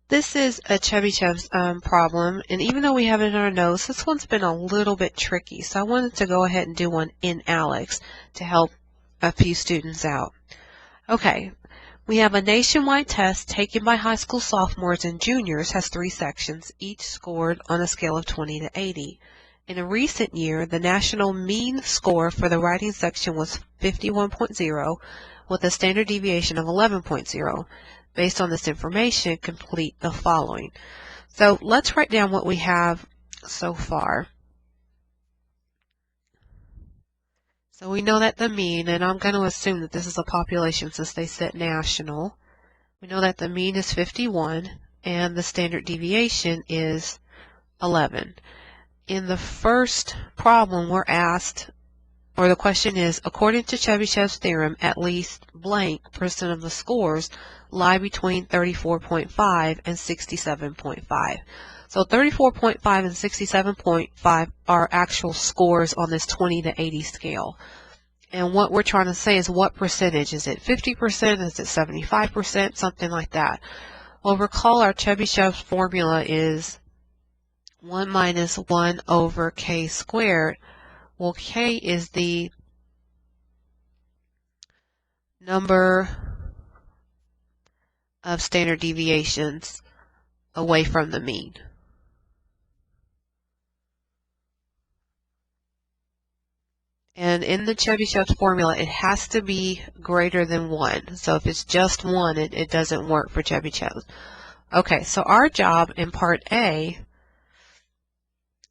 This is a Chebyshev's problem, and even though we have it in our notes, this one's been a little bit tricky. So I wanted to go ahead and do one in ALEKS to help a few students out. Okay, we have a nationwide test taken by high school sophomores and juniors, has 3 sections, each scored on a scale of 20 to 80. In a recent year, the national mean score for the writing section was 51.0 with a standard deviation of 11.0. Based on this information, complete the following. So let's write down what we have so far. So we know that the mean, and I'm going to assume that this is a population since they said national. We know that the mean is 51 and the standard deviation is 11. In the first problem, we're asked, or the question is, according to Chebyshev's theorem, at least blank % of the scores lie between 34.5 and 67.5. So 34.5 and 67.5 are actual scores on this 20 to 80 scale. And what we're trying to say is what percentage? Is it 50%? Is it 75%? Something like that. Well, recall our Chebyshev's formula is 1 minus 1 over k squared. Well, k is the number of standard deviations away from the mean. And in the Chebyshev's formula, it has to be greater than 1. So if it's just 1, it doesn't work for Chebyshev's. Okay, so our job in part A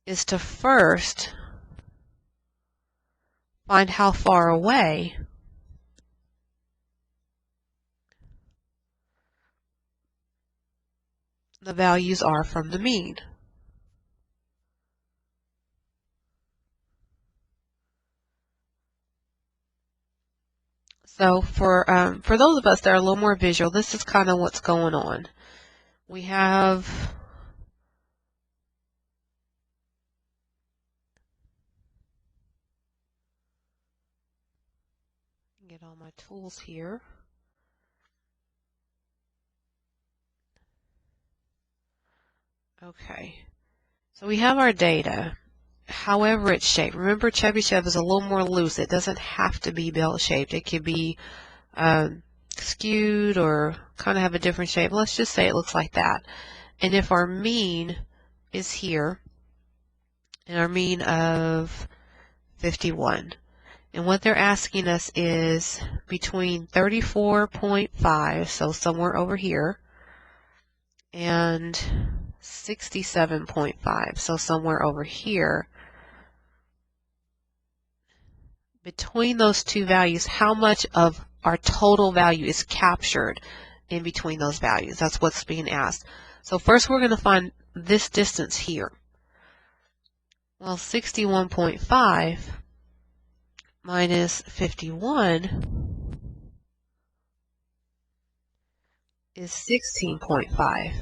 is to first find how far away the values are from the mean. So for those of us that are a little more visual, this is kind of what's going on. We have get all my tools here. Okay, so we have our data. However it's shaped. Remember, Chebyshev is a little more loose. It doesn't have to be bell-shaped. It could be skewed or kind of have a different shape. Let's just say it looks like that. And if our mean is here, and our mean of 51, and what they're asking us is between 34.5, so somewhere over here, and 67.5, so somewhere over here. Between those two values, how much of our total value is captured in between those values? That's what's being asked. So first we're going to find this distance here. Well, 61.5 minus 51 is 16.5.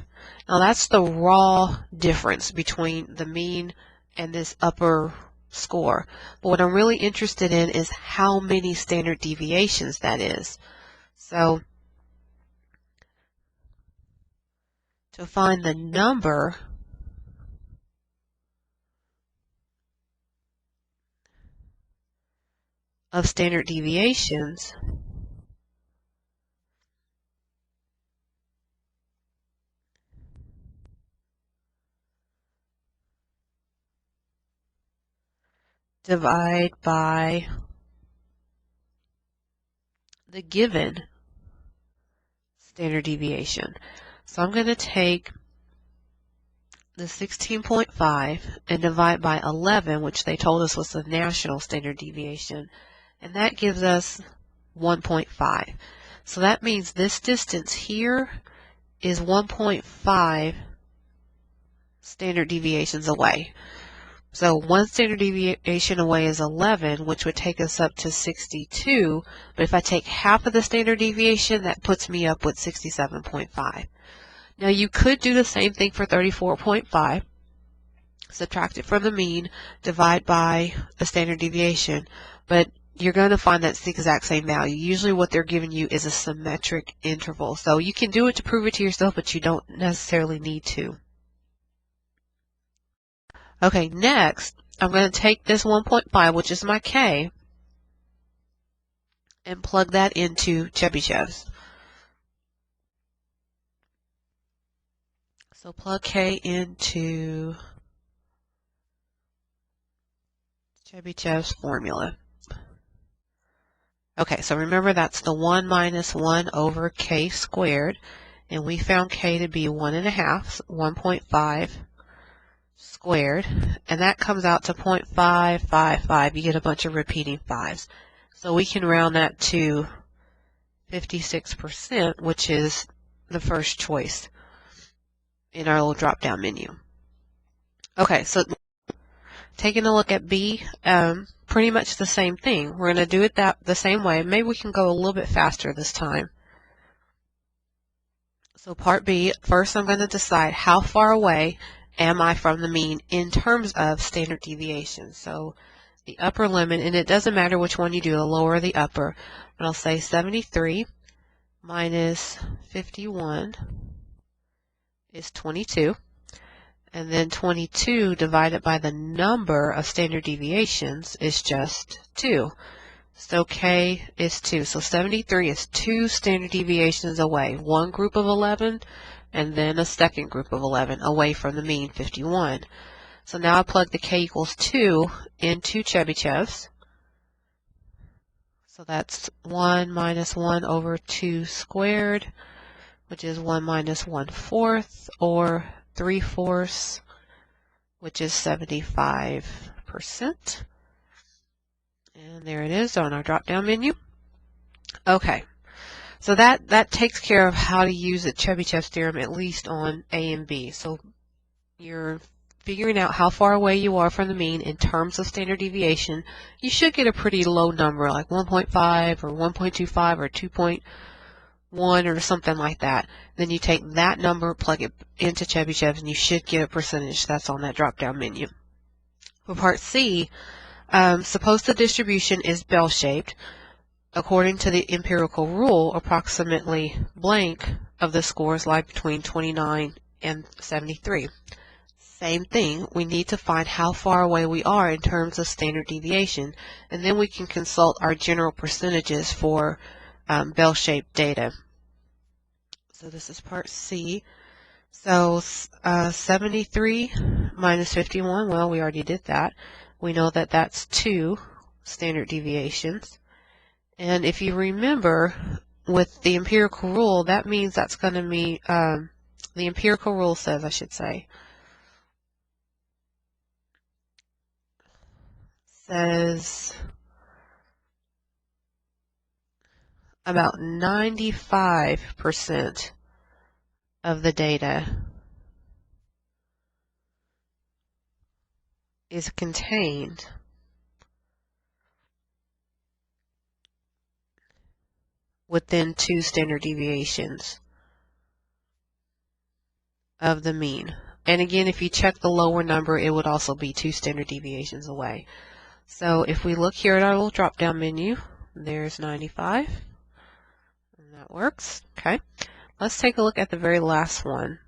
Now that's the raw difference between the mean and this upper score. But what I'm really interested in is how many standard deviations that is. So to find the number of standard deviations, divide by the given standard deviation. So I'm going to take the 16.5 and divide by 11, which they told us was the national standard deviation, and that gives us 1.5. So that means this distance here is 1.5 standard deviations away. So one standard deviation away is 11, which would take us up to 62. But if I take half of the standard deviation, that puts me up with 67.5. Now you could do the same thing for 34.5. Subtract it from the mean, divide by the standard deviation. But you're going to find that's the exact same value. Usually what they're giving you is a symmetric interval. So you can do it to prove it to yourself, but you don't necessarily need to. Okay, next, I'm going to take this 1.5, which is my K, and plug that into Chebyshev's. So plug K into Chebyshev's formula. Okay, so remember that's the 1 minus 1 over K squared, and we found K to be 1.5, 1.5 squared, and that comes out to 0.555. You get a bunch of repeating 5s. So we can round that to 56%, which is the first choice in our little drop-down menu. Okay, so taking a look at B, pretty much the same thing. We're going to do it the same way. Maybe we can go a little bit faster this time. So part B, first I'm going to decide how far away am I from the mean in terms of standard deviation. So the upper limit, and it doesn't matter which one you do, the lower or the upper, but I'll say 73 minus 51 is 22. And then 22 divided by the number of standard deviations is just 2. So K is 2. So 73 is 2 standard deviations away. One group of 11 and then a second group of 11 away from the mean 51. So now I plug the K equals 2 into Chebyshev's. So that's 1 minus 1 over 2 squared, which is 1 minus 1/4, or 3/4, which is 75%. And there it is on our drop-down menu. Okay, so that takes care of how to use the Chebyshev's theorem, at least on A and B. So you're figuring out how far away you are from the mean in terms of standard deviation. You should get a pretty low number, like 1.5 or 1.25 or 2.1 or something like that. Then you take that number, plug it into Chebyshev's, and you should get a percentage that's on that drop-down menu. For part C, suppose the distribution is bell-shaped. According to the empirical rule, approximately blank of the scores lie between 29 and 73. Same thing, we need to find how far away we are in terms of standard deviation, and then we can consult our general percentages for bell-shaped data. So this is part C. So 73 minus 51, well, we already did that. We know that that's 2 standard deviations. And if you remember, with the empirical rule, that means that's going to mean, the empirical rule says, I should say, says about 95% of the data is contained within 2 standard deviations of the mean. And again, if you check the lower number, it would also be 2 standard deviations away. So if we look here at our little drop-down menu, there's 95. And that works. Okay. Let's take a look at the very last one.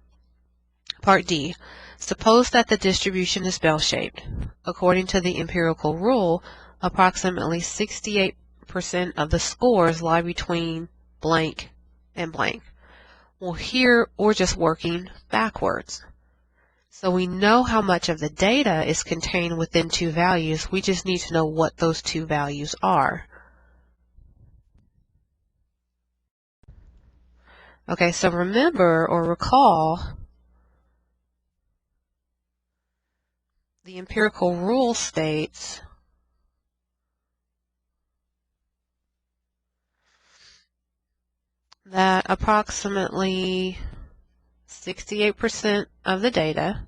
Part D. Suppose that the distribution is bell-shaped. According to the empirical rule, approximately 68% of the scores lie between blank and blank. Well, here we're just working backwards. So we know how much of the data is contained within 2 values. We just need to know what those 2 values are. Okay, so remember or recall, the empirical rule states that approximately 68% of the data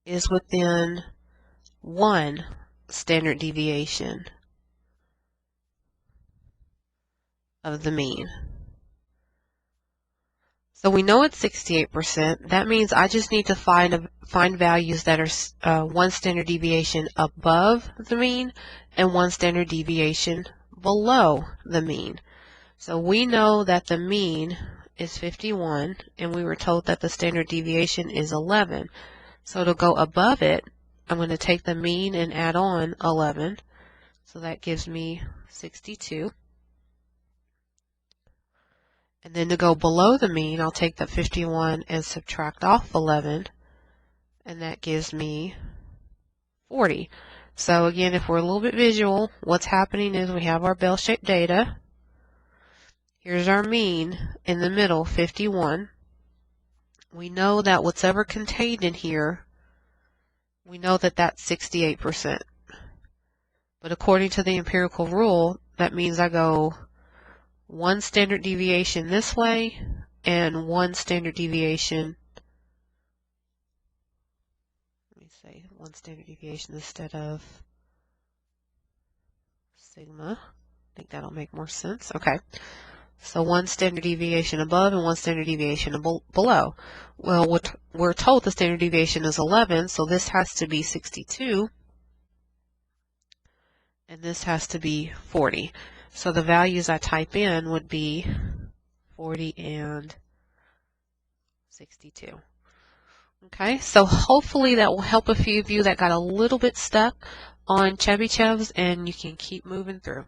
is within 1 standard deviation of the mean. So we know it's 68%. That means I just need to find values that are 1 standard deviation above the mean and 1 standard deviation below the mean. So we know that the mean is 51, and we were told that the standard deviation is 11. So to go above it, I'm going to take the mean and add on 11. So that gives me 62. And then to go below the mean, I'll take the 51 and subtract off 11, and that gives me 40. So again, if we're a little bit visual, what's happening is we have our bell-shaped data. Here's our mean in the middle, 51. We know that whatever contained in here, we know that that's 68%. But according to the empirical rule, that means I go 1 standard deviation this way and 1 standard deviation, let me say 1 standard deviation instead of sigma. I think that'll make more sense. Okay. So 1 standard deviation above and 1 standard deviation below. Well, we're told the standard deviation is 11, so this has to be 62. And this has to be 40. So the values I type in would be 40 and 62. Okay, so hopefully that will help a few of you that got a little bit stuck on Chebyshev's, and you can keep moving through.